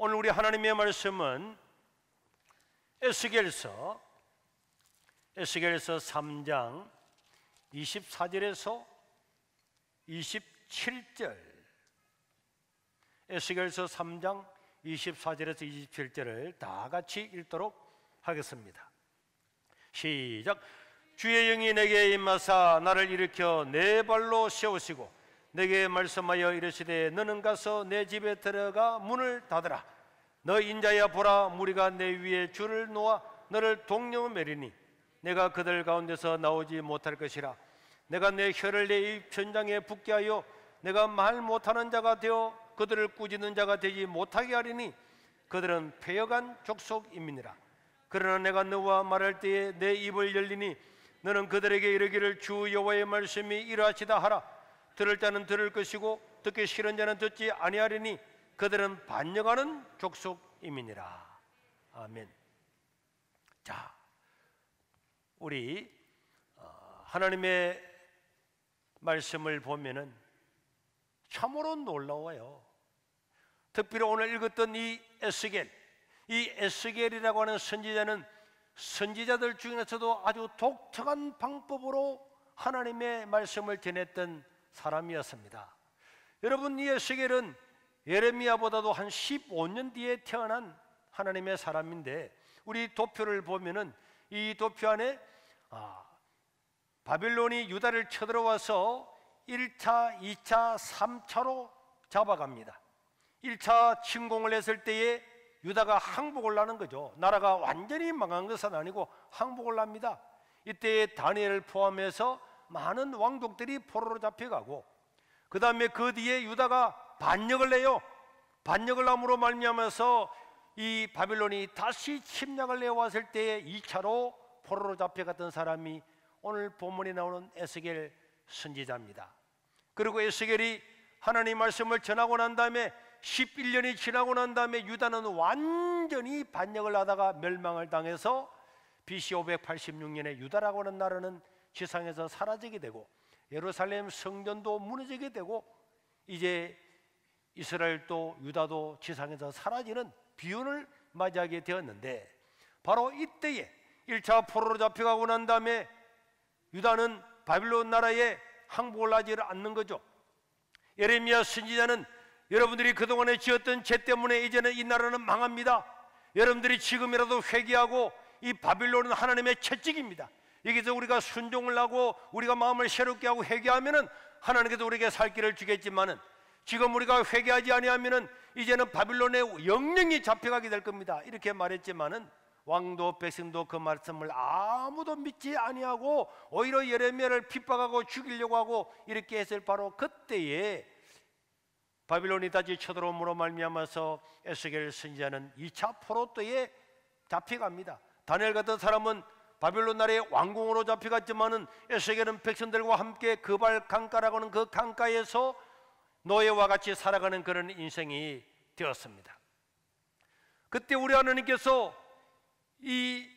오늘 우리 하나님의 말씀은 에스겔서 3장 24절에서 27절, 에스겔서 3장 24절에서 27절을 다 같이 읽도록 하겠습니다. 시작. 주의 영이 내게 임하사 나를 일으켜 내 발로 세우시고 내게 말씀하여 이르시되 너는 가서 내 집에 들어가 문을 닫으라. 너 인자야 보라, 무리가 내 위에 줄을 놓아 너를 동령매리니 내가 그들 가운데서 나오지 못할 것이라. 내가 내 혀를 내 입 천장에 붙게 하여 내가 말 못하는 자가 되어 그들을 꾸짖는 자가 되지 못하게 하리니 그들은 패역한 족속임이니라. 그러나 내가 너와 말할 때에 내 입을 열리니 너는 그들에게 이르기를 주 여호와의 말씀이 이러하시다 하라. 들을 자는 들을 것이고 듣기 싫은 자는 듣지 아니하리니 그들은 반역하는 족속임이니라. 아멘. 자, 우리 하나님의 말씀을 보면은 참으로 놀라워요. 특별히 오늘 읽었던 이 에스겔이라고 하는 선지자는 선지자들 중에서도 아주 독특한 방법으로 하나님의 말씀을 전했던 사람이었습니다. 여러분, 이 에스겔은 예레미야보다도 한 15년 뒤에 태어난 하나님의 사람인데, 우리 도표를 보면은 이 도표 안에 바빌론이 유다를 쳐들어와서 1차, 2차, 3차로 잡아갑니다. 1차 침공을 했을 때에 유다가 항복을 하는 거죠. 나라가 완전히 망한 것은 아니고 항복을 합니다. 이때 다니엘을 포함해서 많은 왕족들이 포로로 잡혀가고, 그 다음에 그 뒤에 유다가 반역을 해요. 반역을 함으로 말미암아서 이 바빌론이 다시 침략을 해왔을 때에 2차로 포로로 잡혀갔던 사람이 오늘 본문에 나오는 에스겔 선지자입니다. 그리고 에스겔이 하나님 말씀을 전하고 난 다음에 11년이 지나고 난 다음에 유다는 완전히 반역을 하다가 멸망을 당해서 BC 586년에 유다라고 하는 나라는 지상에서 사라지게 되고, 예루살렘 성전도 무너지게 되고, 이제 이스라엘도 유다도 지상에서 사라지는 비운을 맞이하게 되었는데, 바로 이때에 1차 포로로 잡혀가고 난 다음에 유다는 바빌론 나라에 항복을 하지 않는 거죠. 예레미야 선지자는 여러분들이 그동안에 지었던 죄 때문에 이제는 이 나라는 망합니다. 여러분들이 지금이라도 회개하고, 이 바빌론은 하나님의 채찍입니다. 여기서 우리가 순종을 하고 우리가 마음을 새롭게 하고 회개하면은 하나님께서 우리에게 살 길을 주겠지만은, 지금 우리가 회개하지 아니하면은 이제는 바빌론의 영령이 잡혀가게 될 겁니다. 이렇게 말했지만은 왕도 백성도 그 말씀을 아무도 믿지 아니하고 오히려 예레미야를 핍박하고 죽이려고 하고 이렇게 했을 바로 그때에 바빌론이 다시 쳐들어옴으로 말미암아서 에스겔 선지자는 2차 포로 때에 잡혀갑니다. 다니엘 같은 사람은 바빌론 나라의 왕궁으로 잡혀갔지만은 에스겔은 백성들과 함께 그발 강가라고 하는 그 강가에서 노예와 같이 살아가는 그런 인생이 되었습니다. 그때 우리 하나님께서 이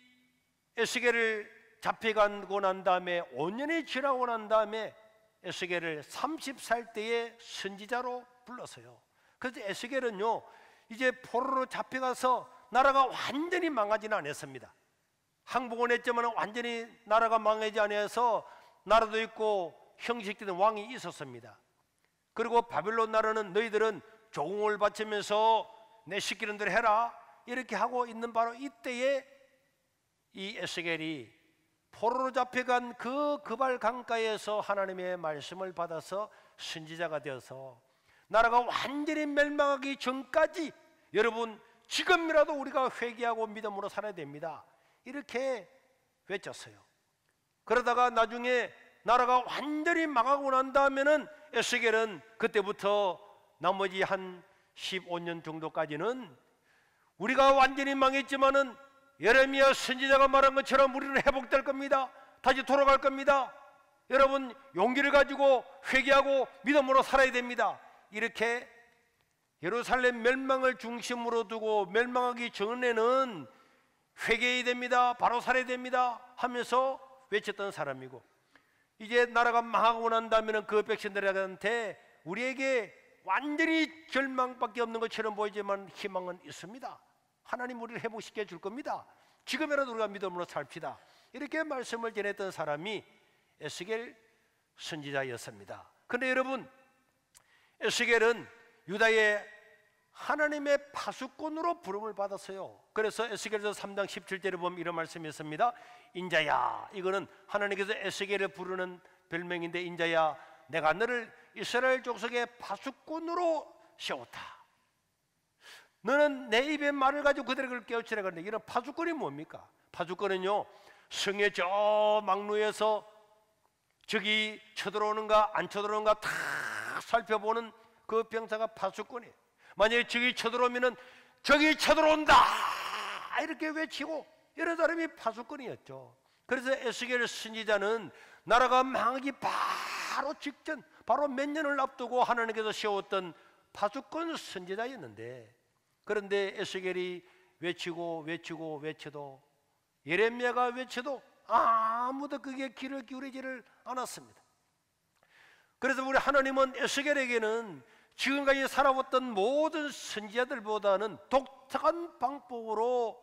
에스겔을 잡혀가고 난 다음에 5년이 지나고 난 다음에 에스겔을 30살 때의 선지자로 불렀어요. 그래서 에스겔은요, 이제 포로로 잡혀가서 나라가 완전히 망하지는 않았습니다. 항복은 했지만 완전히 나라가 망하지 않아서 나라도 있고 형식되는 왕이 있었습니다. 그리고 바빌론 나라는 너희들은 조공을 바치면서 내 시키는 대로 해라 이렇게 하고 있는 바로 이때에 이 에스겔이 포로로 잡혀간 그 그발 강가에서 하나님의 말씀을 받아서 선지자가 되어서 나라가 완전히 멸망하기 전까지 여러분 지금이라도 우리가 회개하고 믿음으로 살아야 됩니다, 이렇게 외쳤어요. 그러다가 나중에 나라가 완전히 망하고 난 다음에는 에스겔은 그때부터 나머지 한 15년 정도까지는 우리가 완전히 망했지만은 예레미야 선지자가 말한 것처럼 우리는 회복될 겁니다. 다시 돌아갈 겁니다. 여러분 용기를 가지고 회개하고 믿음으로 살아야 됩니다. 이렇게 예루살렘 멸망을 중심으로 두고 멸망하기 전에는 회개해야 됩니다, 바로 살아야 됩니다 하면서 외쳤던 사람이고, 이제 나라가 망하고 난 다음에는 그 백성들한테 우리에게 완전히 절망밖에 없는 것처럼 보이지만 희망은 있습니다. 하나님 우리를 회복시켜 줄 겁니다. 지금이라도 우리가 믿음으로 삽시다. 이렇게 말씀을 전했던 사람이 에스겔 선지자였습니다. 그런데 여러분, 에스겔은 유다의 하나님의 파수꾼으로 부름을 받았어요. 그래서 에스겔서 3장 17절에 보면 이런 말씀이 있습니다. 인자야, 이거는 하나님께서 에스겔을 부르는 별명인데, 인자야, 내가 너를 이스라엘 족속의 파수꾼으로 세웠다. 너는 내 입의 말을 가지고 그들을 깨우치라. 그런데 이런 파수꾼이 뭡니까? 파수꾼은요, 성의 저 막루에서 적이 쳐들어오는가 안 쳐들어오는가 다 살펴보는 그 병사가 파수꾼이에요. 만약에 적이 쳐들어오면은 적이 쳐들어온다 이렇게 외치고, 이런 사람이 파수꾼이었죠. 그래서 에스겔 선지자는 나라가 망하기 바로 직전, 바로 몇 년을 앞두고 하나님께서 세웠던 파수꾼 선지자였는데, 그런데 에스겔이 외쳐도 예레미야가 외쳐도 아무도 그게 귀를 기울이지를 않았습니다. 그래서 우리 하나님은 에스겔에게는 지금까지 살아왔던 모든 선지자들보다는 독특한 방법으로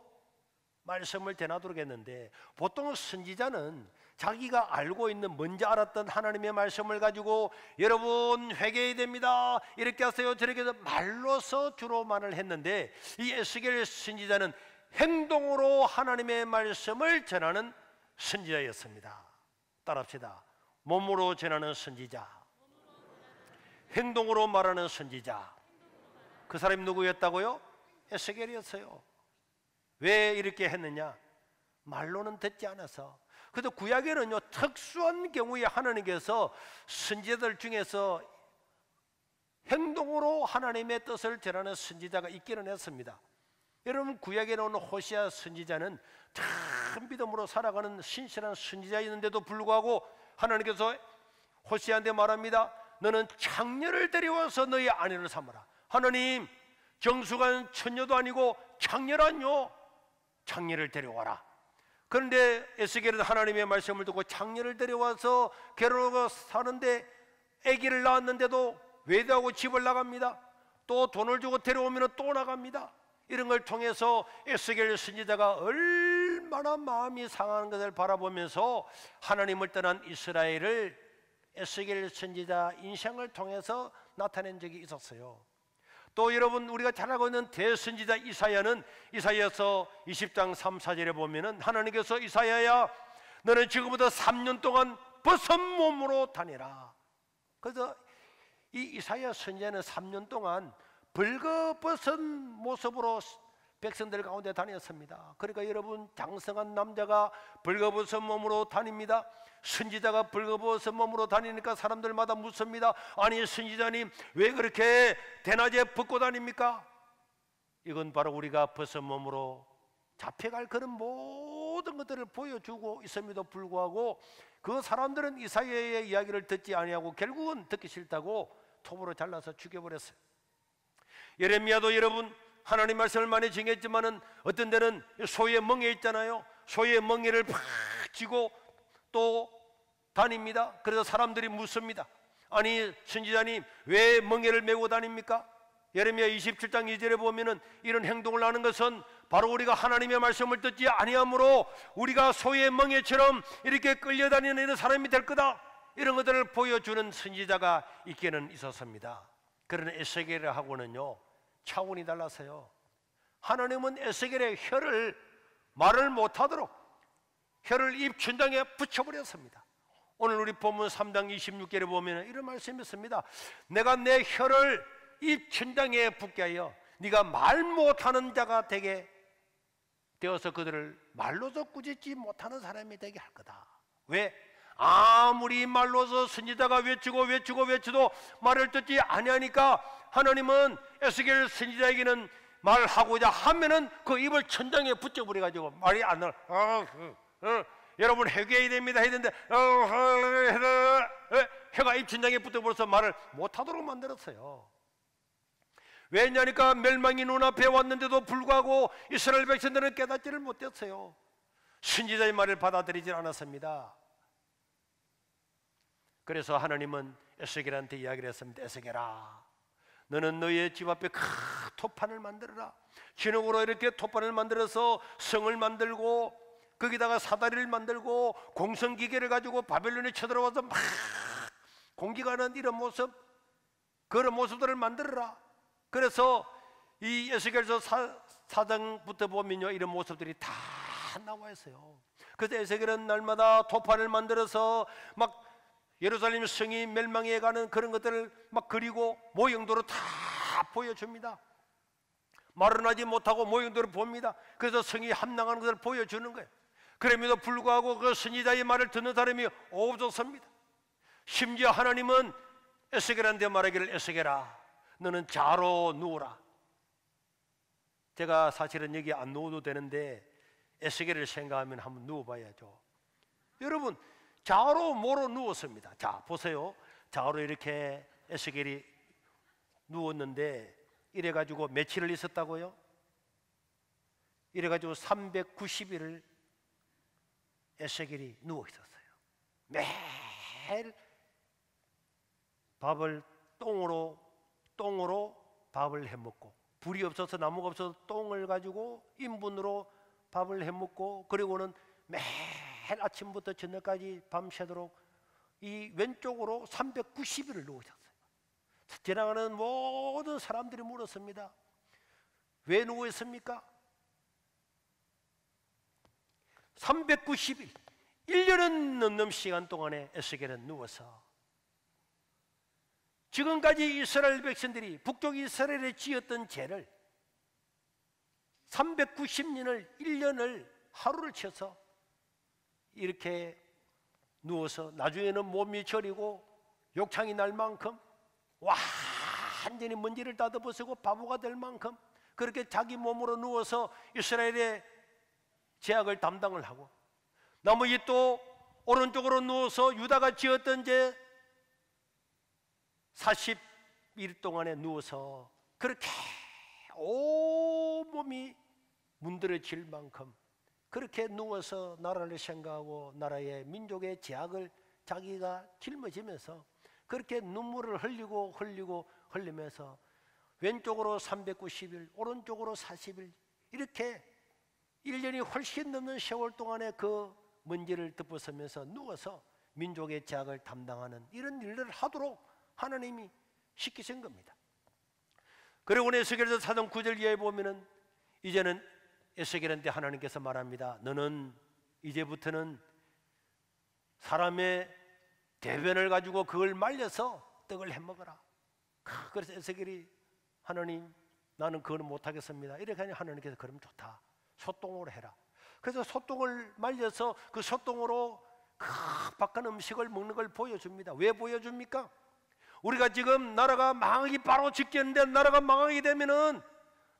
말씀을 전하도록 했는데, 보통 선지자는 자기가 알고 있는, 먼저 알았던 하나님의 말씀을 가지고 여러분 회개해야 됩니다, 이렇게 하세요, 저렇게 해서 말로서 주로 말을 했는데, 이 에스겔 선지자는 행동으로 하나님의 말씀을 전하는 선지자였습니다. 따라합시다. 몸으로 전하는 선지자, 행동으로 말하는 선지자. 그 사람이 누구였다고요? 에스겔이었어요. 왜 이렇게 했느냐? 말로는 듣지 않아서. 그래서 구약에는요, 특수한 경우에 하나님께서 선지자들 중에서 행동으로 하나님의 뜻을 전하는 선지자가 있기는 했습니다. 여러분, 구약에 나오는 호시아 선지자는 참 믿음으로 살아가는 신실한 선지자였는데도 불구하고 하나님께서 호시아한테 말합니다. 너는 창녀를 데려와서 너희 아내를 삼아라. 하나님, 정숙한 처녀도 아니고 창녀란요, 창녀를 데려와라. 그런데 에스겔은 하나님의 말씀을 듣고 창녀를 데려와서 결혼하고 사는데 아기를 낳았는데도 외도하고 집을 나갑니다. 또 돈을 주고 데려오면 또 나갑니다. 이런 걸 통해서 에스겔 선지자가 얼마나 마음이 상하는 것을 바라보면서 하나님을 떠난 이스라엘을 에스겔 선지자 인생을 통해서 나타낸 적이 있었어요. 또 여러분, 우리가 잘 알고 있는 대선지자 이사야는 이사야서 20장 3, 4절에 보면은 하나님께서 이사야야, 너는 지금부터 3년 동안 벗은 몸으로 다니라. 그래서 이 이사야 선지자는 3년 동안 벌거벗은 모습으로 백성들 가운데 다녔습니다. 그러니까 여러분, 장성한 남자가 벌거벗은 몸으로 다닙니다. 선지자가 벌거벗은 몸으로 다니니까 사람들마다 묻습니다. 아니, 선지자님 왜 그렇게 대낮에 벗고 다닙니까? 이건 바로 우리가 벗은 몸으로 잡혀갈 그런 모든 것들을 보여주고 있음에도 불구하고 그 사람들은 이사야의 이야기를 듣지 아니하고 결국은 듣기 싫다고 톱으로 잘라서 죽여버렸어요. 예레미야도 여러분, 하나님 말씀을 많이 증했지만은 어떤 데는 소의 멍에 있잖아요. 소의 멍에를 팍 쥐고 또 다닙니다. 그래서 사람들이 묻습니다. 아니, 선지자님 왜 멍에를 메고 다닙니까? 예레미야 27장 2절에 보면은 이런 행동을 하는 것은 바로 우리가 하나님의 말씀을 듣지 아니하므로 우리가 소의 멍에처럼 이렇게 끌려다니는 이런 사람이 될 거다, 이런 것들을 보여주는 선지자가 있기는 있었습니다. 그러나 에스겔하고는요 차원이 달라서요, 하나님은 에스겔의 혀를 말을 못하도록 혀를 입 천장에 붙여버렸습니다. 오늘 우리 본문 3장 26절에 보면 이런 말씀이 있습니다. 내가 내 혀를 입 천장에 붙게 하여 네가 말 못하는 자가 되게 되어서 그들을 말로서 꾸짖지 못하는 사람이 되게 할 거다. 왜? 아무리 말로서 선지자가 외치도 말을 듣지 아니하니까 하나님은 에스겔 선지자에게는 말하고자 하면은 그 입을 천장에 붙여버려 가지고 말이 안 나와. 여러분 회개해야 됩니다 해야 되는데 혀가 입 천장에 붙어버려서 말을 못하도록 만들었어요. 왜냐니까 멸망이 눈앞에 왔는데도 불구하고 이스라엘 백성들은 깨닫지를 못했어요. 선지자의 말을 받아들이지 않았습니다. 그래서 하나님은 에스겔한테 이야기를 했습니다. 에스겔아, 너는 너의 집 앞에 큰 토판을 만들어라. 진흙으로 이렇게 토판을 만들어서 성을 만들고 거기다가 사다리를 만들고 공성기계를 가지고 바벨론에 쳐들어와서 막 공격하는 이런 모습, 그런 모습들을 만들어라. 그래서 이 에스겔서 4장부터 보면요, 이런 모습들이 다 나와 있어요. 그래서 에스겔은 날마다 토판을 만들어서 막 예루살렘 성이 멸망해 가는 그런 것들을 막 그리고 모형도로 다 보여줍니다. 말은 하지 못하고 모형도로 봅니다. 그래서 성이 함락하는 것을 보여주는 거예요. 그럼에도 불구하고 그 선지자의 말을 듣는 사람이 없었습니다. 심지어 하나님은 에스겔한테 말하기를, 에스겔아, 너는 자로 누워라. 제가 사실은 여기 안 누워도 되는데 에스겔을 생각하면 한번 누워봐야죠. 여러분, 좌우로 뭐로 누웠습니다. 자, 보세요. 좌우로 이렇게 에스겔이 누웠는데 이래가지고 며칠을 있었다고요? 이래가지고 390일을 에스겔이 누워 있었어요. 매일 밥을 똥으로 밥을 해먹고, 불이 없어서 나무가 없어서 똥을 가지고 인분으로 밥을 해먹고, 그리고는 매일 아침부터 저녁까지 밤새도록 이 왼쪽으로 390일을 누워 있었어요. 지나가는 모든 사람들이 물었습니다. 왜 누워 있습니까? 390일, 1년은 넘는 시간 동안에 에스겔은 누워서 지금까지 이스라엘 백성들이 북쪽 이스라엘에 지었던 죄를 390년을 1년을 하루를 쳐서 이렇게 누워서 나중에는 몸이 저리고 욕창이 날 만큼 완전히 먼지를 따져벗고 바보가 될 만큼 그렇게 자기 몸으로 누워서 이스라엘의 죄악을 담당을 하고, 나머지 또 오른쪽으로 누워서 유다가 지었던 죄 40일 동안에 누워서 그렇게 온몸이 문드러질 만큼 그렇게 누워서 나라를 생각하고 나라의 민족의 죄악을 자기가 짊어지면서 그렇게 눈물을 흘리면서 왼쪽으로 390일, 오른쪽으로 40일, 이렇게 1년이 훨씬 넘는 세월 동안에 그 먼지를 덮어서면서 누워서 민족의 죄악을 담당하는 이런 일들을 하도록 하나님이 시키신 겁니다. 그리고 에스겔서 4장 9절 이하에 보면은 이제는 에스겔한테 하나님께서 말합니다. 너는 이제부터는 사람의 대변을 가지고 그걸 말려서 떡을 해먹어라. 그래서 에스겔이, 하나님, 나는 그걸 못하겠습니다. 이렇게 하니 하나님께서, 그럼 좋다, 소똥으로 해라. 그래서 소똥을 말려서 그 소똥으로 박한 음식을 먹는 걸 보여줍니다. 왜 보여줍니까? 우리가 지금 나라가 망하기 바로 직전인데, 나라가 망하게 되면은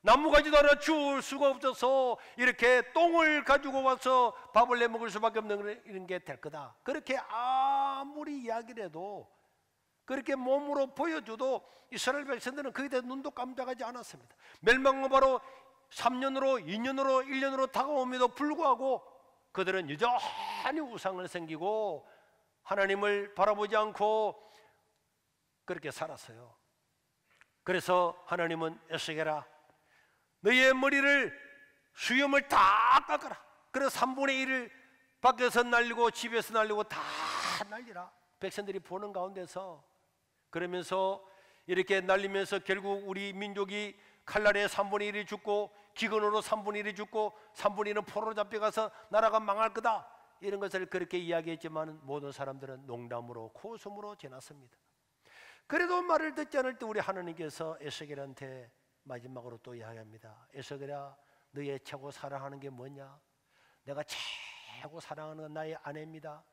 나무가지도 하나 주울 수가 없어서 이렇게 똥을 가지고 와서 밥을 내 먹을 수밖에 없는 이런 게 될 거다. 그렇게 아무리 이야기를 해도, 그렇게 몸으로 보여줘도 이스라엘 백성들은 거기에 대해 눈도 깜짝하지 않았습니다. 멸망은 바로 3년으로 2년으로 1년으로 다가옴에도 불구하고 그들은 여전히 우상을 섬기고 하나님을 바라보지 않고 그렇게 살았어요. 그래서 하나님은, 에스겔아, 너의 머리를 수염을 다 깎아라. 그래서 3분의 1을 밖에서 날리고 집에서 날리고 다 날리라. 백성들이 보는 가운데서. 그러면서 이렇게 날리면서 결국 우리 민족이 칼날에 3분의 1이 죽고 기근으로 3분의 1이 죽고 3분의 1은 포로로 잡혀가서 나라가 망할 거다, 이런 것을 그렇게 이야기했지만 모든 사람들은 농담으로 코웃음으로 지났습니다. 그래도 말을 듣지 않을 때 우리 하나님께서 에스겔한테 마지막으로 또 이야기합니다. 에스겔아, 너의 최고 사랑하는 게 뭐냐? 내가 최고 사랑하는 건 나의 아내입니다.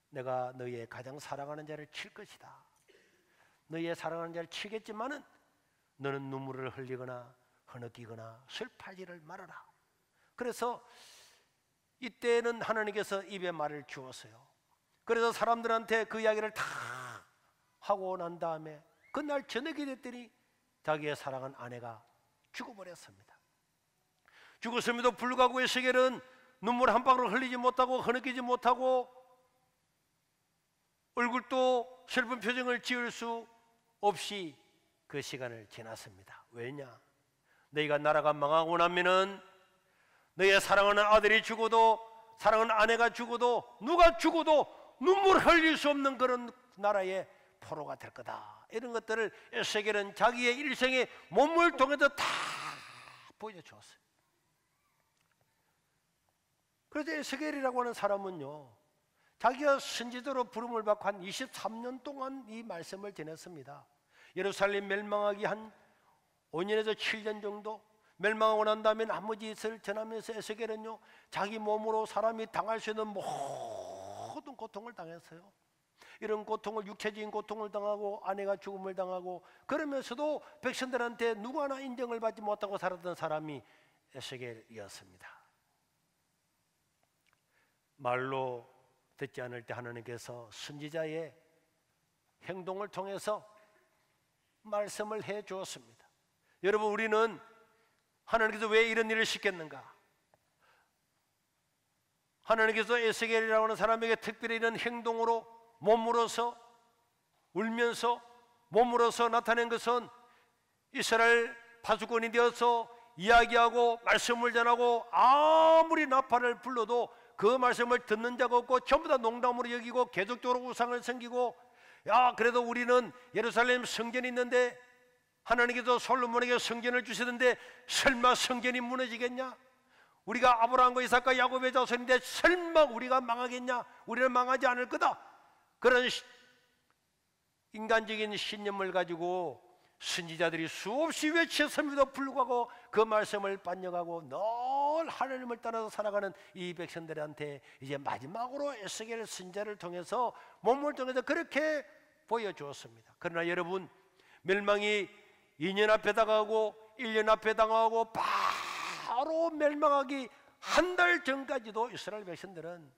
내가 너의 가장 사랑하는 자를 칠 것이다. 너의 사랑하는 자를 치겠지만은 너는 눈물을 흘리거나 흐느끼거나 슬퍼하지를 말아라. 그래서 이때는 하나님께서 입에 말을 주었어요. 그래서 사람들한테 그 이야기를 다 하고 난 다음에 그날 저녁이 됐더니 자기의 사랑한 아내가 죽어버렸습니다. 죽었음에도 불구하고 에스겔은 눈물 한 방울 흘리지 못하고 흐느끼지 못하고 얼굴도 슬픈 표정을 지을 수 없이 그 시간을 지났습니다. 왜냐? 너희가 나라가 망하고 나면은 너희의 사랑하는 아들이 죽어도, 사랑하는 아내가 죽어도, 누가 죽어도 눈물 흘릴 수 없는 그런 나라의 포로가 될 거다. 이런 것들을 에스겔은 자기의 일생의 몸을 통해서 다 보여주었어요. 그래서 에스겔이라고 하는 사람은요, 자기가 선지자로 부름을 받고 한 23년 동안 이 말씀을 전했습니다. 예루살렘 멸망하기 한 5년에서 7년 정도 멸망하고 난 다음에 나머지 짓을 전하면서 에스겔은요, 자기 몸으로 사람이 당할 수 있는 모든 고통을 당했어요. 이런 고통을, 육체적인 고통을 당하고 아내가 죽음을 당하고, 그러면서도 백성들한테 누구 하나 인정을 받지 못하고 살았던 사람이 에스겔이었습니다. 말로 듣지 않을 때 하나님께서 선지자의 행동을 통해서 말씀을 해 주었습니다. 여러분, 우리는 하나님께서 왜 이런 일을 시켰는가? 하나님께서 에스겔이라고 하는 사람에게 특별히 이런 행동으로, 몸으로서, 울면서 몸으로서 나타낸 것은 이스라엘 파수꾼이 되어서 이야기하고 말씀을 전하고 아무리 나팔을 불러도 그 말씀을 듣는 자가 없고 전부 다 농담으로 여기고 계속적으로 우상을 섬기고, 야, 그래도 우리는 예루살렘 성전이 있는데 하나님께서 솔로몬에게 성전을 주시는데 설마 성전이 무너지겠냐? 우리가 아브라함과 이삭과 야곱의 자손인데 설마 우리가 망하겠냐? 우리는 망하지 않을 거다. 그런 인간적인 신념을 가지고 선지자들이 수없이 외쳤음에도 불구하고 그 말씀을 반역하고 늘 하나님을 따라서 살아가는 이 백성들한테 이제 마지막으로 에스겔 선지자를 통해서, 몸을 통해서 그렇게 보여주었습니다. 그러나 여러분, 멸망이 2년 앞에 다가오고 1년 앞에 다가오고 바로 멸망하기 한 달 전까지도 이스라엘 백성들은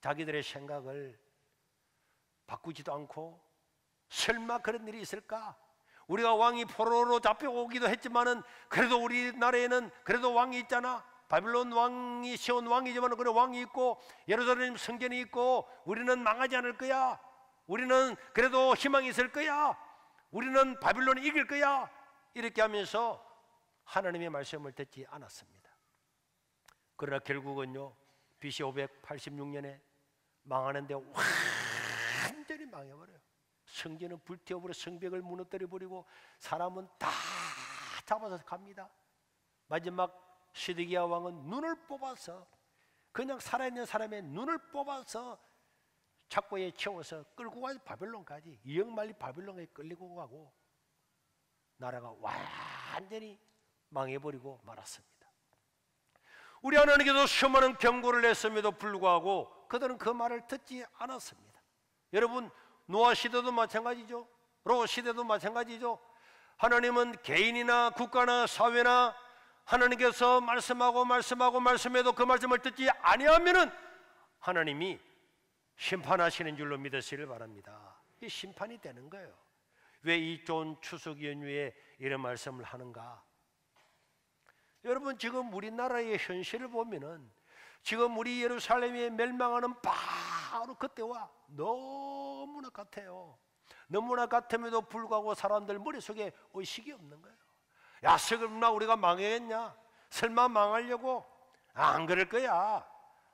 자기들의 생각을 바꾸지도 않고, 설마 그런 일이 있을까? 우리가 왕이 포로로 잡혀오기도 했지만은 그래도 우리나라에는 그래도 왕이 있잖아. 바빌론 왕이 시온 왕이지만 그래 왕이 있고 예루살렘 성전이 있고, 우리는 망하지 않을 거야. 우리는 그래도 희망이 있을 거야. 우리는 바빌론이 이길 거야. 이렇게 하면서 하나님의 말씀을 듣지 않았습니다. 그러나 결국은요, BC 586년에 망하는데 완전히 망해버려요. 성전은 불태워버려 성벽을 무너뜨려버리고 사람은 다 잡아서 갑니다. 마지막 시드기야 왕은 눈을 뽑아서, 그냥 살아있는 사람의 눈을 뽑아서 착고에 채워서 끌고 가서 바빌론까지, 이역만리 바빌론에 끌리고 가고 나라가 완전히 망해버리고 말았습니다. 우리 하나님께서 수많은 경고를 했음에도 불구하고 그들은 그 말을 듣지 않았습니다. 여러분, 노아 시대도 마찬가지죠. 롯 시대도 마찬가지죠. 하나님은 개인이나 국가나 사회나 하나님께서 말씀해도 그 말씀을 듣지 아니하면은 하나님이 심판하시는 줄로 믿으시길 바랍니다. 이 심판이 되는 거예요. 왜 이 좋은 추석 연휴에 이런 말씀을 하는가? 여러분, 지금 우리나라의 현실을 보면은 지금 우리 예루살렘이 멸망하는 바로 그때와 너무나 같아요. 너무나 같음에도 불구하고 사람들 머릿속에 의식이 없는 거예요. 야, 설마 우리가 망하겠냐? 설마 망하려고? 안 그럴 거야.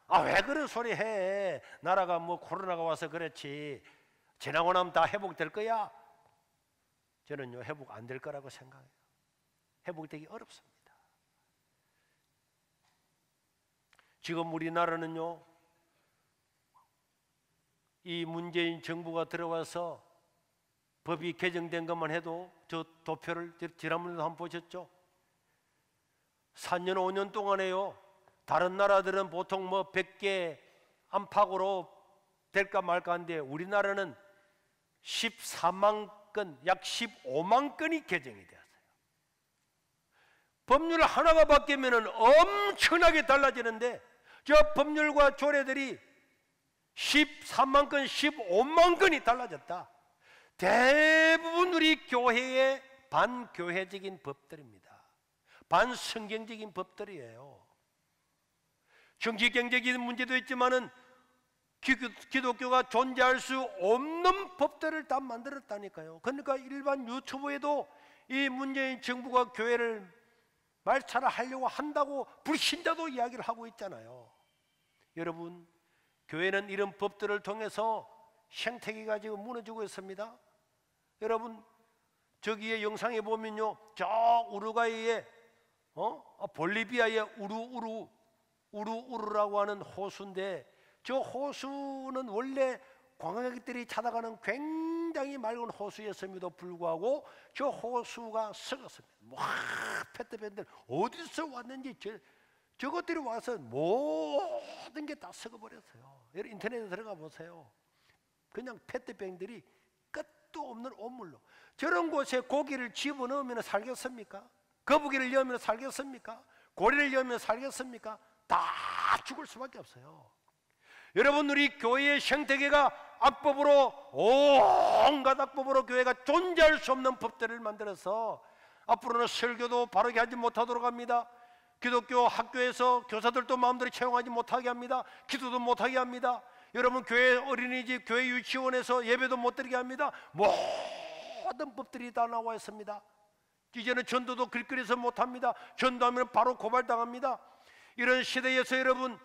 아, 왜 그런 소리 해? 나라가 뭐 코로나가 와서 그렇지 지나고 나면 다 회복될 거야? 저는요, 회복 안 될 거라고 생각해요. 회복되기 어렵습니다. 지금 우리나라는요, 이 문재인 정부가 들어와서 법이 개정된 것만 해도, 저 도표를 지난번에도 한번 보셨죠? 4년 5년 동안에요, 다른 나라들은 보통 뭐 100개 안팎으로 될까 말까 한데 우리나라는 14만 건, 약 15만 건이 개정이 되었어요. 법률 하나가 바뀌면 엄청나게 달라지는데 저 법률과 조례들이 13만 건, 15만 건이 달라졌다. 대부분 우리 교회의 반교회적인 법들입니다. 반성경적인 법들이에요. 정치 경제적인 문제도 있지만은 기독교가 존재할 수 없는 법들을 다 만들었다니까요. 그러니까 일반 유튜브에도 이 문재인 정부가 교회를 말살하려고 한다고 불신자도 이야기를 하고 있잖아요. 여러분, 교회는 이런 법들을 통해서 생태계가 지금 무너지고 있습니다. 여러분, 저기에 영상에 보면요, 저 우루과이의 볼리비아의 우루우루라고 하는 호수인데, 저 호수는 원래 관광객들이 찾아가는 굉장히 맑은 호수였음에도 불구하고 저 호수가 썩었습니다. 페트병들 어디서 왔는지 저것들이 와서 모든 게 다 썩어버렸어요. 여러분 인터넷에 들어가 보세요. 그냥 페트병들이 끝도 없는 온물로. 저런 곳에 고기를 집어넣으면 살겠습니까? 거북이를 넣으면 살겠습니까? 고리를 넣으면 살겠습니까? 다 죽을 수밖에 없어요. 여러분, 우리 교회의 생태계가 악법으로, 온갖 악법으로 교회가 존재할 수 없는 법들을 만들어서 앞으로는 설교도 바르게 하지 못하도록 합니다. 기독교 학교에서 교사들도 마음대로 채용하지 못하게 합니다. 기도도 못하게 합니다. 여러분, 교회 어린이집, 교회 유치원에서 예배도 못 드리게 합니다. 모든 법들이 다 나와 있습니다. 이제는 전도도 길거리에서 못합니다. 전도하면 바로 고발당합니다. 이런 시대에서 여러분,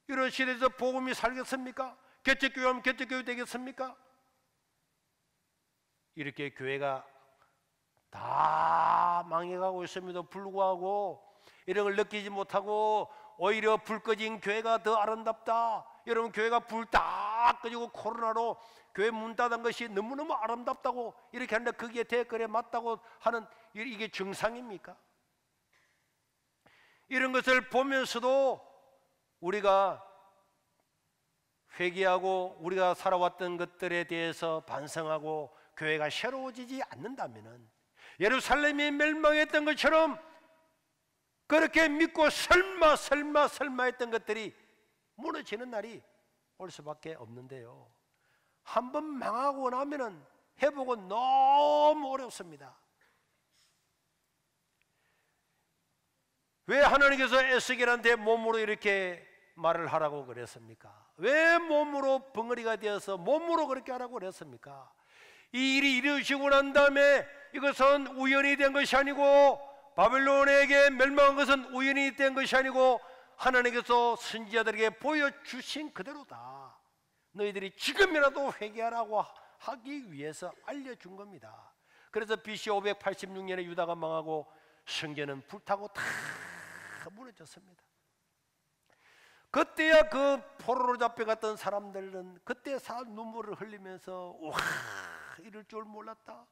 이런 시대에서 복음이 살겠습니까? 개척교회 하면 개척교회 되겠습니까? 이렇게 교회가 다 망해가고 있음에도 불구하고 이런 걸 느끼지 못하고 오히려 불 꺼진 교회가 더 아름답다. 여러분, 교회가 불 다 꺼지고 코로나로 교회 문 닫은 것이 너무너무 아름답다고 이렇게 하는데 거기에 댓글에 맞다고 하는 이게 정상입니까? 이런 것을 보면서도 우리가 회개하고 우리가 살아왔던 것들에 대해서 반성하고 교회가 새로워지지 않는다면 예루살렘이 멸망했던 것처럼 그렇게 믿고 설마 했던 것들이 무너지는 날이 올 수밖에 없는데요. 한번 망하고 나면은 회복은 너무 어렵습니다. 왜 하나님께서 에스겔한테 몸으로 이렇게 말을 하라고 그랬습니까? 왜 몸으로 벙어리가 되어서 몸으로 그렇게 하라고 그랬습니까? 이 일이 이루어지고 난 다음에 이것은 우연히 된 것이 아니고 바벨론에게 멸망한 것은 우연히 된 것이 아니고 하나님께서 선지자들에게 보여주신 그대로다. 너희들이 지금이라도 회개하라고 하기 위해서 알려준 겁니다. 그래서 BC 586년에 유다가 망하고 성전은 불타고 다 무너졌습니다. 그때야 그 포로로 잡혀갔던 사람들은 그때 눈물을 흘리면서 와, 이럴 줄 몰랐다.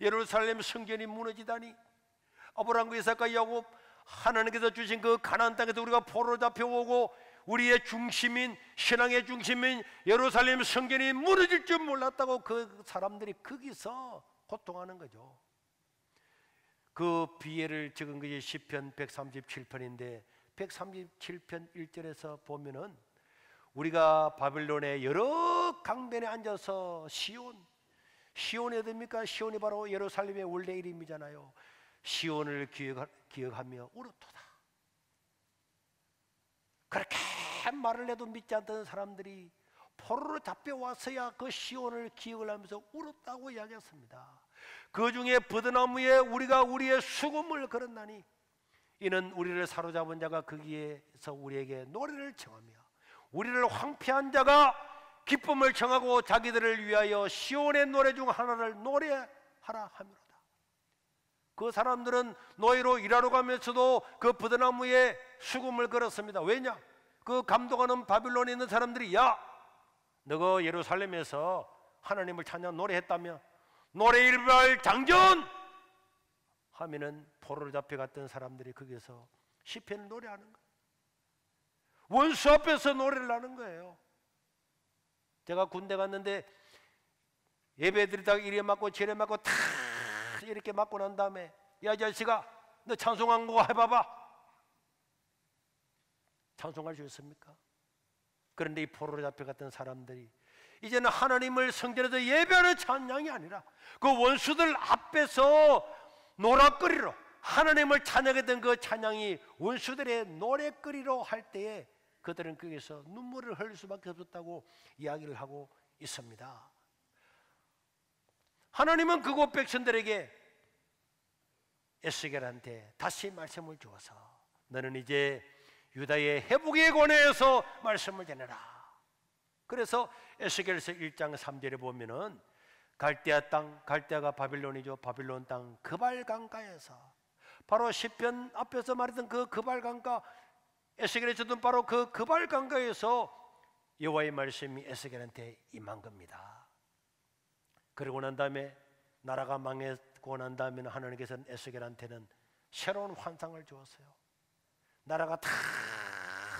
예루살렘 성전이 무너지다니. 아브라함과 이삭과 야곱, 하나님께서 주신 그 가나안 땅에서 우리가 포로로 잡혀오고 우리의 중심인, 신앙의 중심인 예루살렘 성전이 무너질 줄 몰랐다고 그 사람들이 거기서 고통하는 거죠. 그 비애를 적은 것이 시편 137편인데 137편 1절에서 보면은 우리가 바벨론의 여러 강변에 앉아서 시온이 어딥니까? 시온이 바로 예루살렘의 원래 이름이잖아요. 시온을 기억하며 울었도다. 그렇게 말을 해도 믿지 않던 사람들이 포로로 잡혀와서야 그 시온을 기억을 하면서 울었다고 이야기했습니다. 그 중에 버드나무에 우리가 우리의 수금을 걸었나니 이는 우리를 사로잡은 자가 거기에서 우리에게 노래를 청하며 우리를 황폐한 자가 기쁨을 청하고 자기들을 위하여 시온의 노래 중 하나를 노래하라 하미로다. 그 사람들은 노예로 일하러 가면서도 그 버드나무에 수금을 걸었습니다. 왜냐? 그 감독하는 바빌론에 있는 사람들이 야, 너가 예루살렘에서 하나님을 찬양 노래했다며 노래 일발 장전 하면은 포로로 잡혀갔던 사람들이 거기서 시편을 노래하는 거예요. 원수 앞에서 노래를 하는 거예요. 제가 군대 갔는데 예배 드리다가 이래 맞고 저래 맞고 다 이렇게 맞고 난 다음에 야, 이 자식아, 너 찬송한 거 해봐봐. 찬송할 수 있습니까? 그런데 이 포로로 잡혀갔던 사람들이 이제는 하나님을 성전에서 예배하는 찬양이 아니라 그 원수들 앞에서 노락거리로 하나님을 찬양했던 그 찬양이 원수들의 노래거리로 할 때에 그들은 거기서 눈물을 흘릴 수밖에 없었다고 이야기를 하고 있습니다. 하나님은 그곳 백성들에게, 에스겔한테 다시 말씀을 주어서 너는 이제 유다의 회복에 관해서 말씀을 전해라. 그래서 에스겔서 1장 3절에 보면은 갈대아 땅, 갈대아가 바빌론이죠. 바빌론 땅 그발 강가에서, 바로 시편 앞에서 말했던 그 그발 강가, 에스겔에서도 바로 그 그발 강가에서 여호와의 말씀이 에스겔한테 임한 겁니다. 그러고 난 다음에 나라가 망했고 난 다음에 하나님께서는 에스겔한테는 새로운 환상을 주었어요. 나라가 다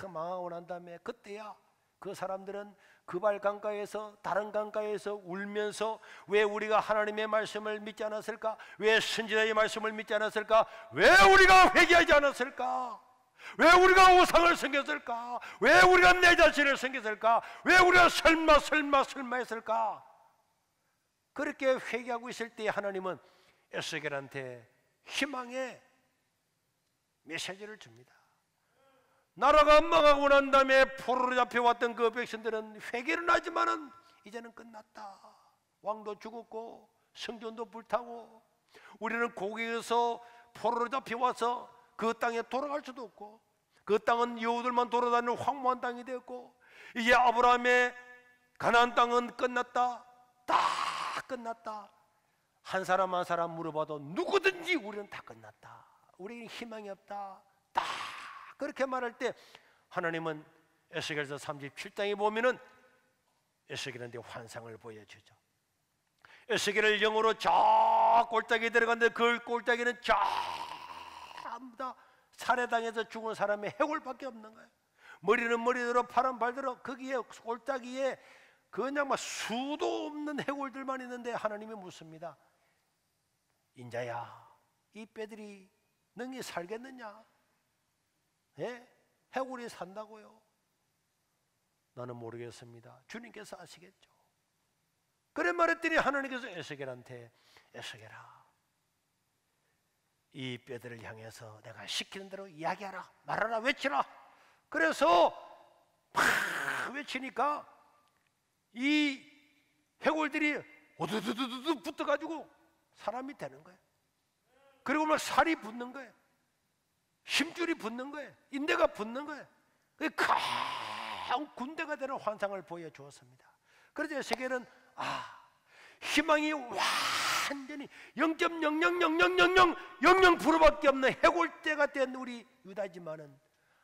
망하고 난 다음에 그때야 그 사람들은 그발 강가에서, 다른 강가에서 울면서 왜 우리가 하나님의 말씀을 믿지 않았을까? 왜 선지자의 말씀을 믿지 않았을까? 왜 우리가 회개하지 않았을까? 왜 우리가 우상을 섬겼을까? 왜 우리가 내 자신을 섬겼을까? 왜 우리가 설마 했을까? 그렇게 회개하고 있을 때 하나님은 에스겔한테 희망의 메시지를 줍니다. 나라가 망하고 난 다음에 포로로 잡혀왔던 그 백성들은 회개는 하지만은 이제는 끝났다. 왕도 죽었고 성전도 불타고 우리는 고국에서 포로로 잡혀와서 그 땅에 돌아갈 수도 없고 그 땅은 여우들만 돌아다니는 황무한 땅이 되었고 이제 아브라함의 가나안 땅은 끝났다. 다 끝났다. 한 사람 한 사람 물어봐도 누구든지 우리는 다 끝났다. 우리는 희망이 없다. 다 그렇게 말할 때 하나님은 에스겔서 37장에 보면은 에스겔한테 환상을 보여주죠. 에스겔을 영으로 저 골짜기에 들어갔는데 그 골짜기는 전부 다 살해당해서 죽은 사람의 해골밖에 없는 거예요. 머리는 머리대로 팔은 발대로 거기에 골짜기에 그냥 막 수도 없는 해골들만 있는데 하나님이 묻습니다. 인자야, 이 뼈들이 능히 살겠느냐? 예? 해골이 산다고요? 나는 모르겠습니다. 주님께서 아시겠죠. 그래 말했더니 하나님께서 에스겔한테 에스겔아, 이 뼈들을 향해서 내가 시키는 대로 이야기하라, 말하라, 외치라. 그래서 막 외치니까 이 해골들이 오두두두두 붙어가지고 사람이 되는 거예요. 그리고 막 살이 붙는 거예요. 힘줄이 붙는 거예요. 인대가 붙는 거예요. 큰 군대가 되는 환상을 보여주었습니다. 그래서 에스겔은 희망이 완전히 0.00000000%밖에 없는 해골대가 된 우리 유다지만은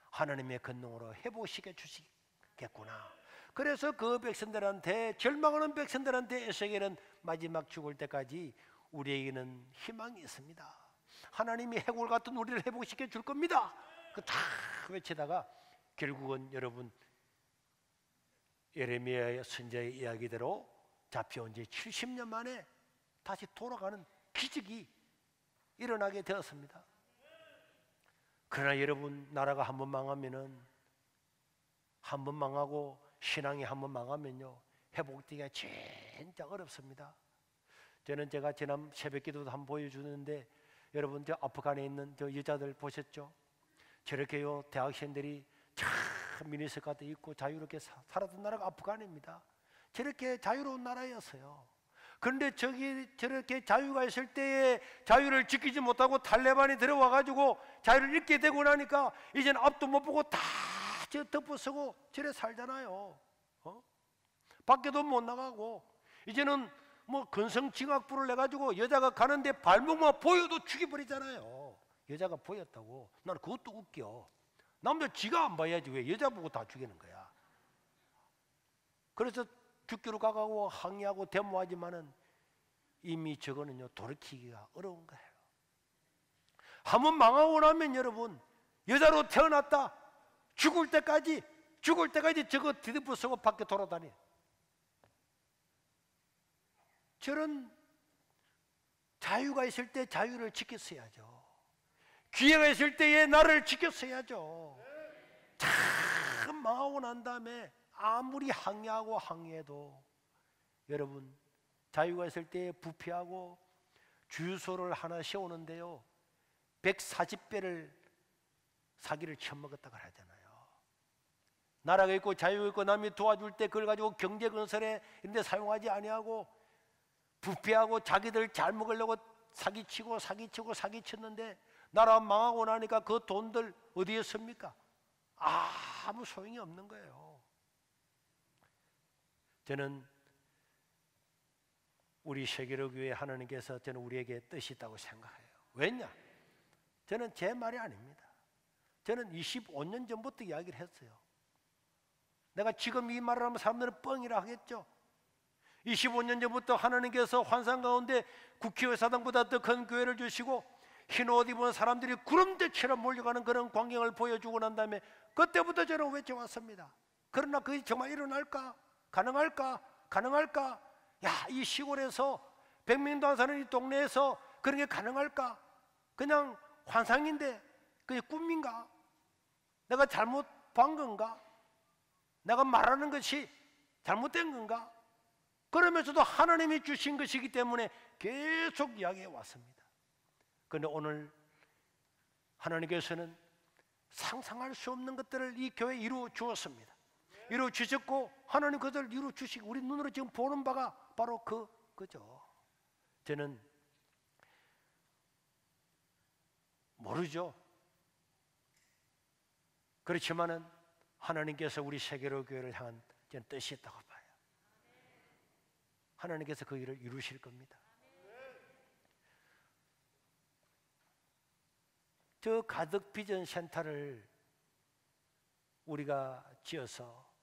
하나님의 권능으로 회복시켜 주시겠구나. 그래서 그 백성들한테, 절망하는 백성들한테 에스겔은 마지막 죽을 때까지 우리에게는 희망이 있습니다. 하나님이 해골 같은 우리를 회복시켜 줄 겁니다. 그 다 외치다가 결국은 여러분 예레미야의 선지자의 이야기대로 잡혀온 지 70년 만에 다시 돌아가는 기적이 일어나게 되었습니다. 그러나 여러분, 나라가 한번 망하면은, 한번 망하고 신앙이 한번 망하면요 회복되기가 진짜 어렵습니다. 저는 제가 지난 새벽기도도 한번 보여주는데 여러분, 저 아프간에 있는 저 여자들 보셨죠? 저렇게요 대학생들이 참 미니스커트 입고 자유롭게 살았던 나라가 아프간입니다. 저렇게 자유로운 나라였어요. 그런데 저렇게 자유가 있을 때에 자유를 지키지 못하고 탈레반이 들어와 가지고 자유를 잃게 되고 나니까 이제는 앞도 못 보고 다 저 덮어쓰고 저래 살잖아요. 밖에도 못 나가고 이제는 뭐 근성징악부를 내가지고 여자가 가는데 발목만 보여도 죽여버리잖아요. 여자가 보였다고. 나는 그것도 웃겨. 남자 지가 안 봐야지 왜 여자 보고 다 죽이는 거야. 그래서 죽기로 가가고 항의하고 데모하지만은 이미 저거는요 돌이키기가 어려운 거예요. 한번 망하고 나면 여러분, 여자로 태어났다 죽을 때까지 저거 뒤집어쓰고 밖에 돌아다녀. 저런 자유가 있을 때 자유를 지켰어야죠. 기회가 있을 때에 나를 지켰어야죠. 참 망하고 난 다음에 아무리 항의해도 여러분, 자유가 있을 때 부패하고 주유소를 하나 세우는데요 140배를 사기를 쳐먹었다고 하잖아요. 나라가 있고 자유가 있고 남이 도와줄 때 그걸 가지고 경제 건설에 이런 데 사용하지 아니하고 부패하고 자기들 잘 먹으려고 사기치는데 나라 망하고 나니까 그 돈들 어디에 씁니까? 아무 소용이 없는 거예요. 저는 우리 세계로 교회 하나님께서 저는 우리에게 뜻이 있다고 생각해요. 왜냐? 저는 제 말이 아닙니다. 저는 25년 전부터 이야기를 했어요. 내가 지금 이 말을 하면 사람들은 뻥이라 하겠죠. 25년 전부터 하나님께서 환상 가운데 국회의원 사당보다 더 큰 교회를 주시고 흰 옷 입은 사람들이 구름대처럼 몰려가는 그런 광경을 보여주고 난 다음에 그때부터 저는 외쳐왔습니다. 그러나 그게 정말 일어날까? 가능할까? 가능할까? 야, 이 시골에서 100명도 안 사는 이 동네에서 그런 게 가능할까? 그냥 환상인데 그게 꿈인가? 내가 잘못 본 건가? 내가 말하는 것이 잘못된 건가? 그러면서도 하나님이 주신 것이기 때문에 계속 이야기해 왔습니다. 그런데 오늘 하나님께서는 상상할 수 없는 것들을 이 교회에 이루어 주었습니다. 이루어 주셨고 하나님 그들을 이루어 주시고 우리 눈으로 지금 보는 바가 바로 그죠. 저는 모르죠. 그렇지만은 하나님께서 우리 세계로 교회를 향한 저는 뜻이 있다고 봐요. 하나님께서 그 일을 이루실 겁니다. 저 가덕 비전 센터를 우리가 지어서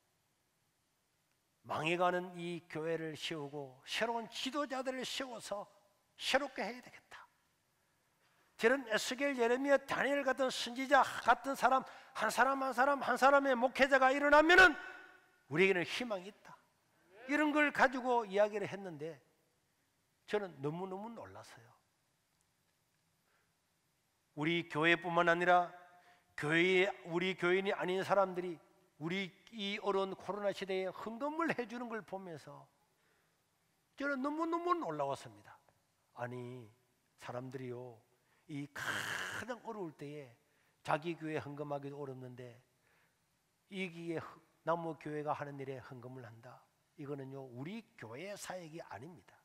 망해가는 이 교회를 세우고 새로운 지도자들을 세워서 새롭게 해야 되겠다. 저런 에스겔, 예레미야, 다니엘 같은 선지자 같은 사람 한 사람의 목회자가 일어나면은 우리에게는 희망이 있다. 이런 걸 가지고 이야기를 했는데 저는 너무너무 놀랐어요. 우리 교회뿐만 아니라 우리 교인이 아닌 사람들이 우리 이 어려운 코로나 시대에 헌금을 해주는 걸 보면서 저는 너무너무 놀라웠습니다. 아니 사람들이요 이 가장 어려울 때에 자기 교회 헌금하기도 어렵는데 이기에 나무 교회가 하는 일에 헌금을 한다. 이거는요 우리 교회의 사역이 아닙니다.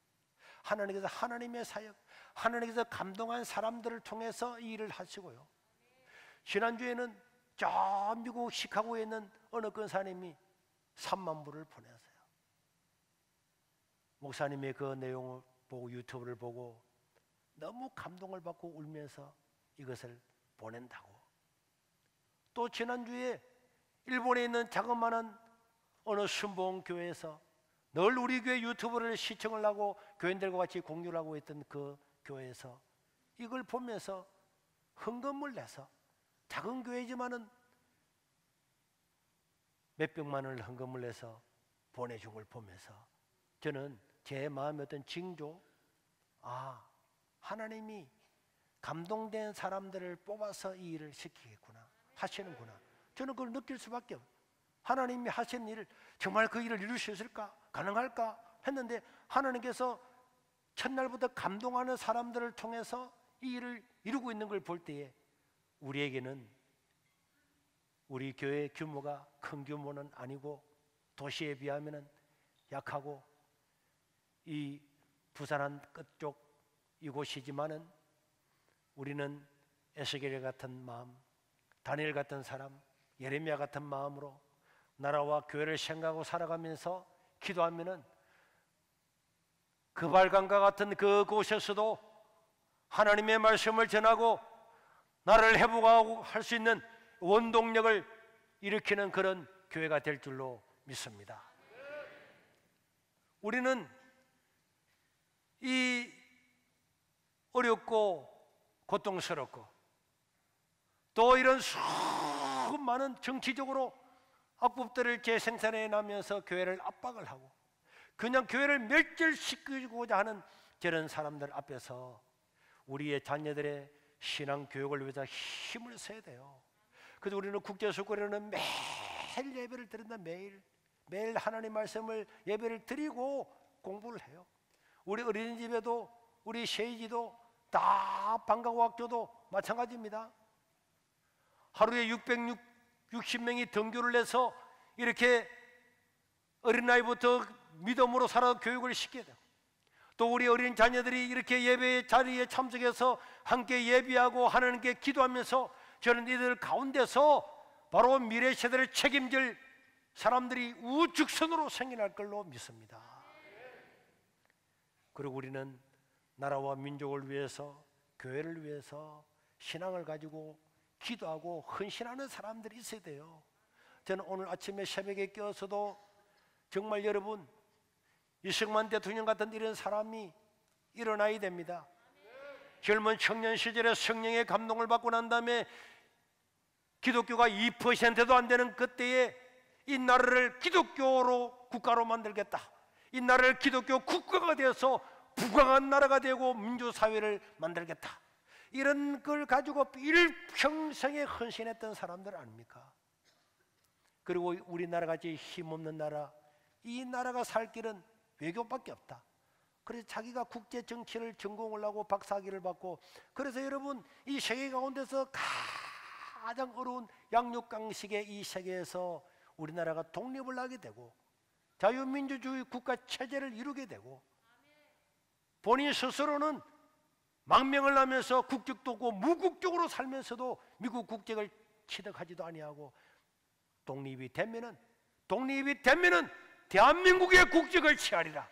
하나님께서 하나님의 사역, 하나님께서 감동한 사람들을 통해서 이 일을 하시고요. 지난주에는 저 미국 시카고에 있는 어느 권사님이 3만 불을 보냈어요. 목사님의 그 내용을 보고 유튜브를 보고 너무 감동을 받고 울면서 이것을 보낸다고. 또 지난주에 일본에 있는 자그마한 어느 순복음교회에서 늘 우리 교회 유튜브를 시청을 하고 교인들과 같이 공유를 하고 있던 그 교회에서 이걸 보면서 헌금을 내서 작은 교회지만은 몇백만 원을 헌금을 내서 보내준 걸 보면서 저는 제 마음의 어떤 징조, 하나님이 감동된 사람들을 뽑아서 이 일을 시키겠구나, 하시는구나. 저는 그걸 느낄 수밖에 없어요. 하나님이 하시는 일을 정말 그 일을 이룰 수 있을까? 가능할까? 했는데 하나님께서 첫날부터 감동하는 사람들을 통해서 이 일을 이루고 있는 걸 볼 때에 우리에게는 우리 교회 규모가 큰 규모는 아니고 도시에 비하면 약하고 이 부산 끝쪽 이곳이지만은 우리는 에스겔 같은 마음, 다니엘 같은 사람, 예레미야 같은 마음으로 나라와 교회를 생각하고 살아가면서 기도하면은 그발강과 같은 그곳에서도 하나님의 말씀을 전하고 나를 회복하고 할 수 있는 원동력을 일으키는 그런 교회가 될 줄로 믿습니다. 우리는 이 어렵고 고통스럽고 또 이런 수많은 정치적으로 악법들을 재생산해 나면서 교회를 압박을 하고 그냥 교회를 멸절시키고자 하는 저런 사람들 앞에서 우리의 자녀들의 신앙 교육을 위해서 힘을 써야 돼요. 그래서 우리는 국제수고로는 매일 예배를 드린다. 매일 하나님 말씀을 예배를 드리고 공부를 해요. 우리 어린이집에도 우리 세이지도 다 방과후학교도 마찬가지입니다. 하루에 660명이 등교를 해서 이렇게 어린 나이부터 믿음으로 살아 교육을 시켜야 돼요. 또 우리 어린 자녀들이 이렇게 예배 자리에 참석해서 함께 예배하고 하나님께 기도하면서 저는 이들 가운데서 바로 미래 세대를 책임질 사람들이 우죽순으로 생겨날 걸로 믿습니다. 그리고 우리는 나라와 민족을 위해서, 교회를 위해서 신앙을 가지고 기도하고 헌신하는 사람들이 있어야 돼요. 저는 오늘 아침에 새벽에 깨어서도 정말 여러분, 이승만 대통령 같은 이런 사람이 일어나야 됩니다. 젊은 청년 시절에 성령의 감동을 받고 난 다음에 기독교가 2%도 안 되는 그때에 이 나라를 기독교로 국가로 만들겠다, 이 나라를 기독교 국가가 되어서 부강한 나라가 되고 민주사회를 만들겠다, 이런 걸 가지고 일평생에 헌신했던 사람들 아닙니까? 그리고 우리나라같이 힘없는 나라, 이 나라가 살 길은 외교밖에 없다. 그래서 자기가 국제 정치를 전공을 하고 박사학위를 받고, 그래서 여러분 이 세계 가운데서 가장 어려운 양육강식의 이 세계에서 우리나라가 독립을 하게 되고 자유민주주의 국가 체제를 이루게 되고, 본인 스스로는 망명을 하면서 국적도 없고 무국적으로 살면서도 미국 국적을 취득하지도 아니하고 독립이 되면은 대한민국의 국적을 취하리라,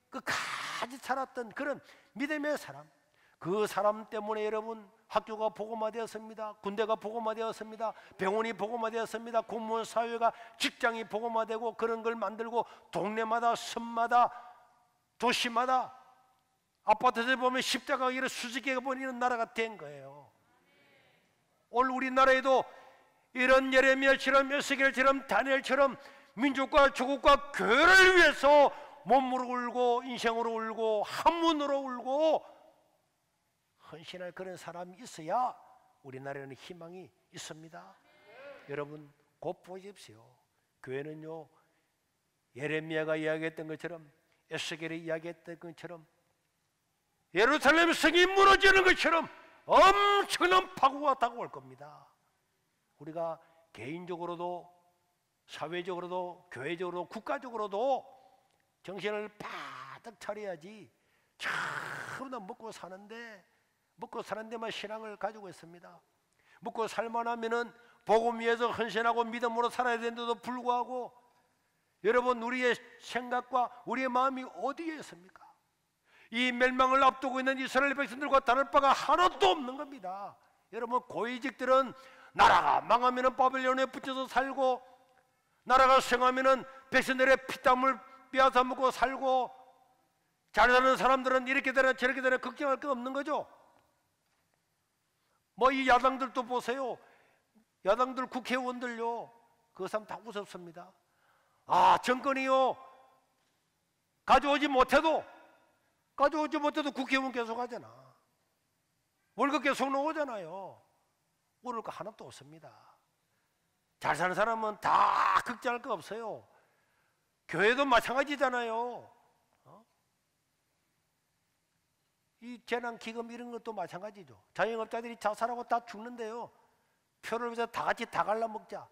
끝까지 살았던 그런 믿음의 사람, 그 사람 때문에 여러분 학교가 복음화되었습니다. 군대가 복음화되었습니다. 병원이 복음화되었습니다. 공무원 사회가, 직장이 복음화되고 그런 걸 만들고 동네마다 섬마다 도시마다 아파트에 보면 십자가가 이렇게 수십 개가 보이는 나라가 된 거예요. 오늘 우리나라에도 이런 예레미야처럼 에스겔처럼 다니엘처럼 민족과 조국과 교회를 위해서 몸으로 울고 인생으로 울고 한문으로 울고 헌신할 그런 사람이 있어야 우리나라에는 희망이 있습니다. 여러분 곧 보십시오. 교회는요, 예레미야가 이야기했던 것처럼, 에스겔이 이야기했던 것처럼, 예루살렘 성이 무너지는 것처럼 엄청난 파국가 다가올 겁니다. 우리가 개인적으로도 사회적으로도 교회적으로도 국가적으로도 정신을 바짝 차려야지. 참나 먹고 사는 데만 신앙을 가지고 있습니다. 먹고 살만하면은 복음 위해서 헌신하고 믿음으로 살아야 되는데도 불구하고 여러분, 우리의 생각과 우리의 마음이 어디에 있습니까? 이 멸망을 앞두고 있는 이스라엘 백성들과 다를 바가 하나도 없는 겁니다. 여러분, 고위직들은 나라가 망하면은 바벨론에 붙여서 살고, 나라가 성하면은 백성들의 피땀을 빼앗아 먹고 살고, 잘 사는 사람들은 이렇게 되나 저렇게 되나 걱정할 거 없는 거죠. 뭐 이 야당들도 보세요. 야당들 국회의원들요, 그 사람 다 우습습니다. 정권이요 가져오지 못해도 국회의원 계속 하잖아. 월급 계속 나오잖아요. 오를 거 하나도 없습니다. 잘 사는 사람은 다 걱정할 거 없어요. 교회도 마찬가지잖아요. 이 재난기금 이런 것도 마찬가지죠. 자영업자들이 자살하고 다 죽는데요, 표를 위해서 다 같이 다 갈라먹자.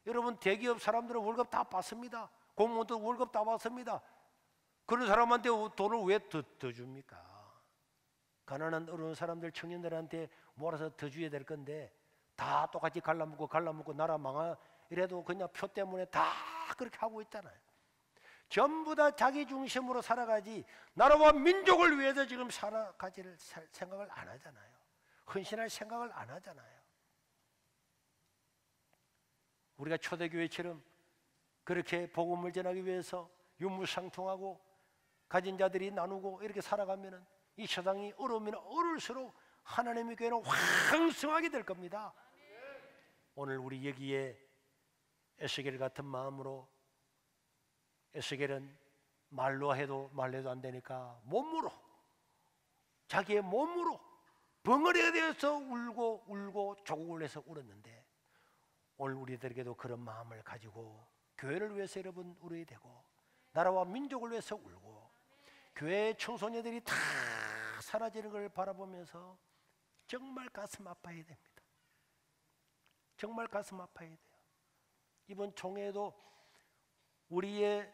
여러분, 대기업 사람들은 월급 다 받습니다. 공무원도 월급 다 받습니다. 그런 사람한테 돈을 왜 더 줍니까? 가난한 어려운 사람들, 청년들한테 몰아서 더 줘야 될 건데 다 똑같이 갈라먹고 나라 망하 이래도 그냥 표 때문에 다 그렇게 하고 있잖아요. 전부 다 자기 중심으로 살아가지 나라와 민족을 위해서 지금 살아가지를 생각을 안 하잖아요. 헌신할 생각을 안 하잖아요. 우리가 초대교회처럼 그렇게 복음을 전하기 위해서 유무상통하고 가진 자들이 나누고 이렇게 살아가면은 이 세상이 어려우면 어려울수록 하나님의 교회는 왕성하게 될 겁니다. 오늘 우리 여기에 에스겔 같은 마음으로, 에스겔은 말로 해도 안 되니까 몸으로, 자기의 몸으로 벙어리에 대해서 울고 조국을 위해서 울었는데, 오늘 우리들에게도 그런 마음을 가지고 교회를 위해서 여러분 울어야 되고, 나라와 민족을 위해서 울고, 교회 청소년들이 다 사라지는 걸 바라보면서 정말 가슴 아파야 됩니다. 정말 가슴 아파야 돼요. 이번 총회에도 우리의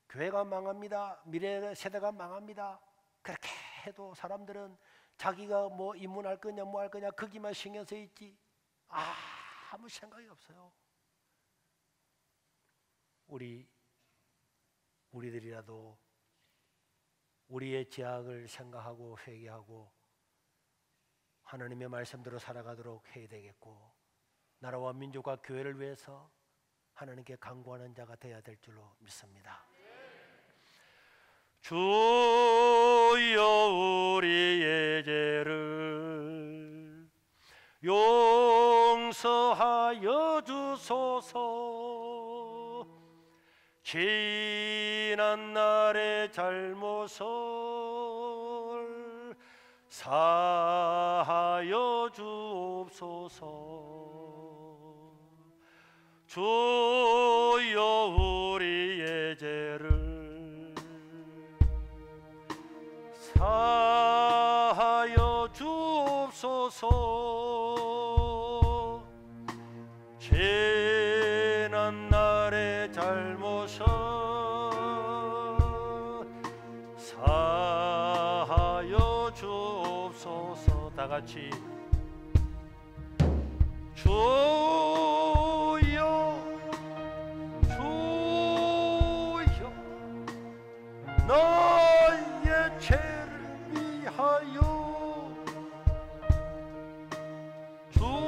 교회가 망합니다. 미래 세대가 망합니다. 그렇게 해도 사람들은 자기가 뭐 입문할 거냐 뭐 할 거냐 거기만 신경 써 있지 아무 생각이 없어요. 우리들이라도 우리의 죄악을 생각하고 회개하고 하나님의 말씀대로 살아가도록 해야 되겠고, 나라와 민족과 교회를 위해서 하나님께 간구하는 자가 되어야 될 줄로 믿습니다. 주여 우리의 죄를 용서하여 주소서. 지난 날의 잘못을 사하여 주옵소서. 주여 우리의 죄를 사하여 주옵소서. 지난 날의 잘못을 사하여 주옵소서. 다 같이 주여 나의 죄를 위하여 주여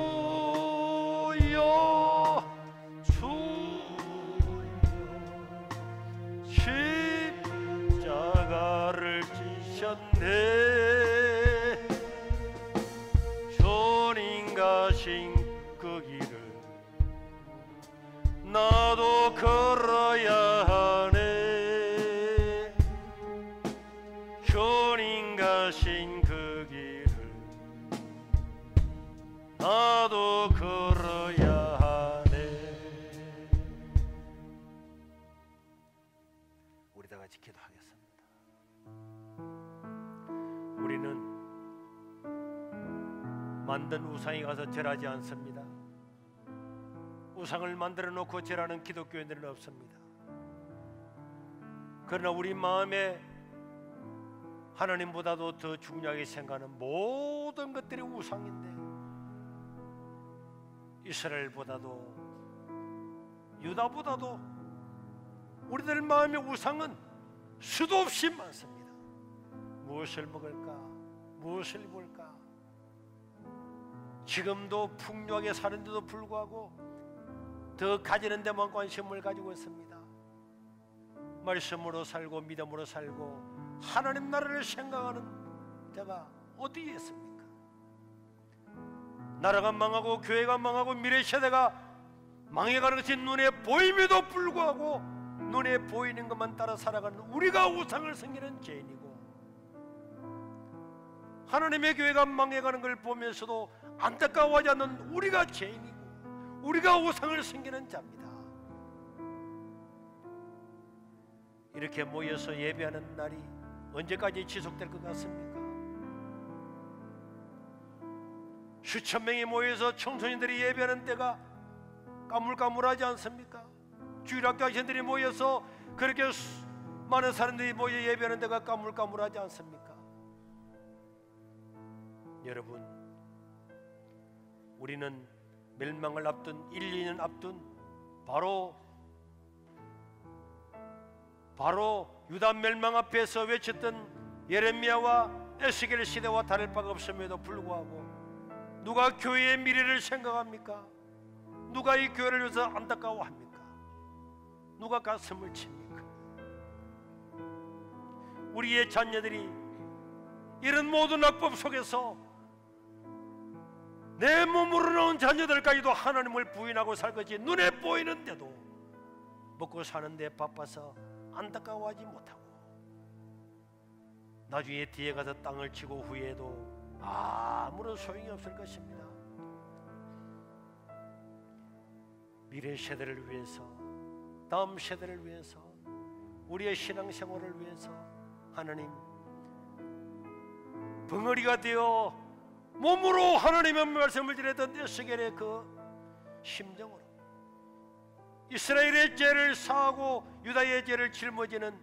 십자가를 지셨네. 주님 가신 그 길을 나도 걸어야 하네. 주님 가신 그 길을 나도 걸어야 하네. 우리 다 같이 기도하겠습니다. 우리는 만든 우상에 가서 절하지 않습니다. 우상을 만들어 놓고 절하는 기독교인들은 없습니다. 그러나 우리 마음에 하나님보다도 더 중요하게 생각하는 모든 것들이 우상인데, 이스라엘보다도 유다보다도 우리들 마음의 우상은 수도 없이 많습니다. 무엇을 먹을까? 무엇을 입을까? 지금도 풍요하게 사는데도 불구하고 더 가지는 데만 관심을 가지고 있습니다. 말씀으로 살고 믿음으로 살고 하나님 나라를 생각하는 자가 어디에 있습니까? 나라가 망하고 교회가 망하고 미래 세대가 망해가는 것이 눈에 보임에도 불구하고 눈에 보이는 것만 따라 살아가는 우리가 우상을 섬기는 죄인이고, 하나님의 교회가 망해가는 걸 보면서도 안타까워하지 않는 우리가 죄인이고 우리가 우상을 섬기는 자입니다. 이렇게 모여서 예배하는 날이 언제까지 지속될 것 같습니까? 수천 명이 모여서 청소년들이 예배하는 때가 까물까물하지 않습니까? 주일학교 학생들이 모여서 그렇게 많은 사람들이 모여 예배하는 데가 까물까물하지 않습니까? 여러분, 우리는 멸망을 앞둔 1, 2년 앞둔 바로 유다 멸망 앞에서 외쳤던 예레미야와 에스겔 시대와 다를 바가 없음에도 불구하고 누가 교회의 미래를 생각합니까? 누가 이 교회를 위해서 안타까워합니까? 누가 가슴을 칩니까? 우리의 자녀들이 이런 모든 악법 속에서 내 몸으로 나온 자녀들까지도 하나님을 부인하고 살 것이 눈에 보이는데도 먹고 사는데 바빠서 안타까워하지 못하고 나중에 뒤에 가서 땅을 치고 후회해도 아무런 소용이 없을 것입니다. 미래 세대를 위해서, 다음 세대를 위해서, 우리의 신앙생활을 위해서 하나님 벙어리가 되어 몸으로 하나님의 말씀을 드렸던 에스겔의 그 심정으로 이스라엘의 죄를 사하고 유다의 죄를 짊어지는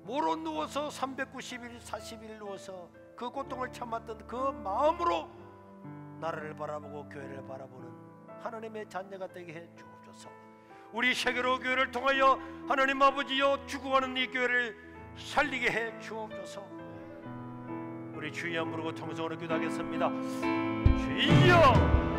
모로 누워서 390일 40일 누워서 그 고통을 참았던 그 마음으로 나라를 바라보고 교회를 바라보는 하나님의 자녀가 되게 해 주옵소서. 우리 세계로 교회를 통하여 하나님 아버지여 죽어가는 이 교회를 살리게 해 주옵소서. 우리 주여 부르고 통성으로 기도하겠습니다. 주여